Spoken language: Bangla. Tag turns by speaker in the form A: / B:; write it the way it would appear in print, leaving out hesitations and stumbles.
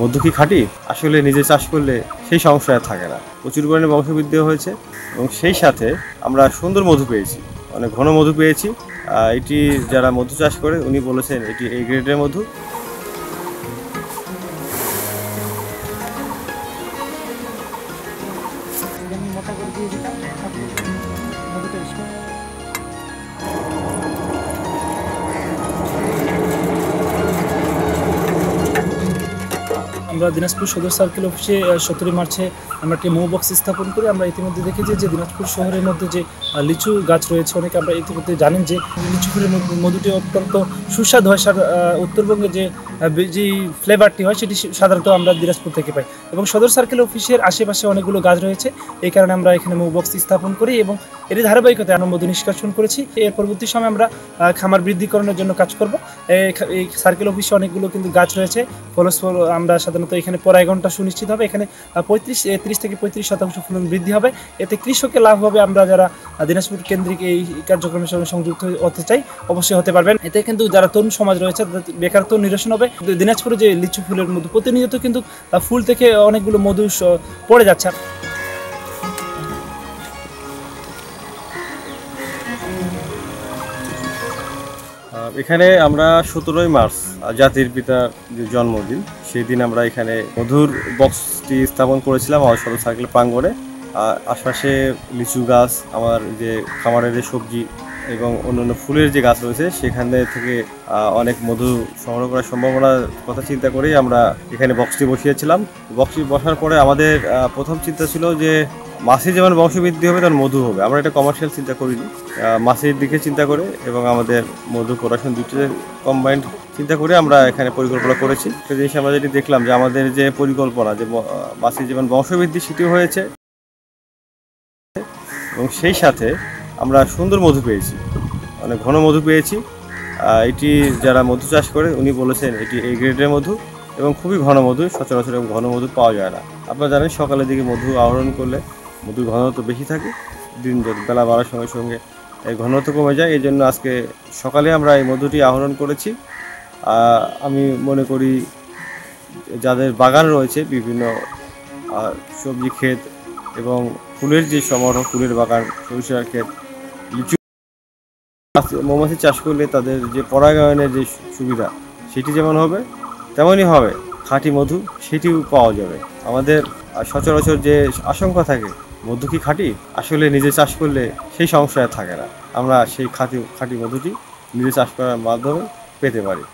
A: মধু কি খাঁটি? আসলে নিজে চাষ করলে সেই সমস্যা আর থাকে না। প্রচুর পরিমাণে বংশবৃদ্ধিও হয়েছে এবং সেই সাথে আমরা সুন্দর মধু পেয়েছি, অনেক ঘন মধু পেয়েছি। এটি যারা মধু চাষ করে উনি বলেছেন এটি A গ্রেডের মধু।
B: আমরা দিনাজপুর সদর সার্কেল অফিসে 17 মার্চে আমরা একটি মৌ বক্স স্থাপন করি। আমরা ইতিমধ্যে দেখেছি যে দিনাজপুর শহরের মধ্যে যে লিচু গাছ রয়েছে, অনেকে আমরা ইতিমধ্যে জানেন যে লিচু ফুলের মধুটি অত্যন্ত সুস্বাদু হয়। উত্তরবঙ্গে যে ফ্লেভারটি হয় সেটি সাধারণত আমরা দিনাজপুর থেকে পাই এবং সদর সার্কেল অফিসের আশেপাশে অনেকগুলো গাছ রয়েছে। এই কারণে আমরা এখানে মৌ বক্স স্থাপন করি এবং এর ধারাবাহিকতায় আমরা মধু নিষ্কাশন করেছি। এর পরবর্তী সময় আমরা খামার বৃদ্ধিকরণের জন্য কাজ করব। এই সার্কেল অফিসে অনেকগুলো কিন্তু গাছ রয়েছে, ফলস্বর আমরা সাধারণত এখানে পরাগায়নটা সুনিশ্চিত হবে। এখানে 30 থেকে 35% ফলন বৃদ্ধি হবে। এতে কৃষকের লাভ হবে। আমরা যারা দিনাজপুর কেন্দ্রিক এই কার্যক্রমের সঙ্গে সংযুক্ত হতে চাই অবশ্যই হতে পারবেন। এতে কিন্তু যারা তরুণ সমাজ রয়েছে বেকারত্ব নিরসন হবে। দিনাজপুরে যে লিচু ফুলের মধু প্রতিনিয়ত কিন্তু ফুল থেকে অনেকগুলো মধু পড়ে যাচ্ছে।
A: এখানে আমরা 17ই মার্চ জাতির পিতার যে জন্মদিন, সেই দিন আমরা এখানে মধুর বক্সটি স্থাপন করেছিলাম আমার সদর সার্কেল প্রাঙ্গণে। আশপাশে লিচু গাছ, আমার যে খামারের যে সবজি এবং অন্যান্য ফুলের যে গাছ রয়েছে সেখান থেকে অনেক মধু সংগ্রহ করার সম্ভাবনার কথা চিন্তা করেই আমরা এখানে বক্সটি বসিয়েছিলাম। বক্সটি বসার পরে আমাদের প্রথম চিন্তা ছিল যে মাছের যেমন বংশবৃদ্ধি হবে তেমন মধু হবে। আমরা এটা কমার্শিয়াল চিন্তা করিনি, মাছের দিকে চিন্তা করে এবং আমাদের মধু প্রোডাকশন দুটো কম্বাইন্ড চিন্তা করে আমরা এখানে পরিকল্পনা করেছি। একটা জিনিস আমরা যেটি দেখলাম যে আমাদের যে পরিকল্পনা যে মাছের যেমন বংশবৃদ্ধি সেটিও হয়েছে এবং সেই সাথে আমরা সুন্দর মধু পেয়েছি, অনেক ঘন মধু পেয়েছি। এটি যারা মধু চাষ করে উনি বলেছেন এটি A গ্রেডের মধু এবং খুবই ঘন মধু, সচরাচর এবং ঘন মধু পাওয়া যায় না। আপনারা জানেন সকালের দিকে মধু আহরণ করলে মধুর ঘনত্ব বেশি থাকে, দিন যত বেলা বাড়ার সঙ্গে সঙ্গে এই ঘনত্ব কমে যায়। এই জন্য আজকে সকালে আমরা এই মধুটি আহরণ করেছি। আমি মনে করি যাদের বাগান রয়েছে বিভিন্ন সবজি ক্ষেত এবং ফুলের যে সমারোহ, ফুলের বাগান, সরিষার ক্ষেত, লিচু, মৌমাছি চাষ করলে তাদের যে পরাগায়নের যে সুবিধা সেটি যেমন হবে তেমনই হবে খাঁটি মধু সেটিও পাওয়া যাবে। আমাদের সচরাচর যে আশঙ্কা থাকে মধু কি খাঁটি, আসলে নিজে চাষ করলে সেই সমস্যা আর থাকে না। আমরা সেই খাঁটি মধুটি নিজে চাষ করার মাধ্যমে পেতে পারি।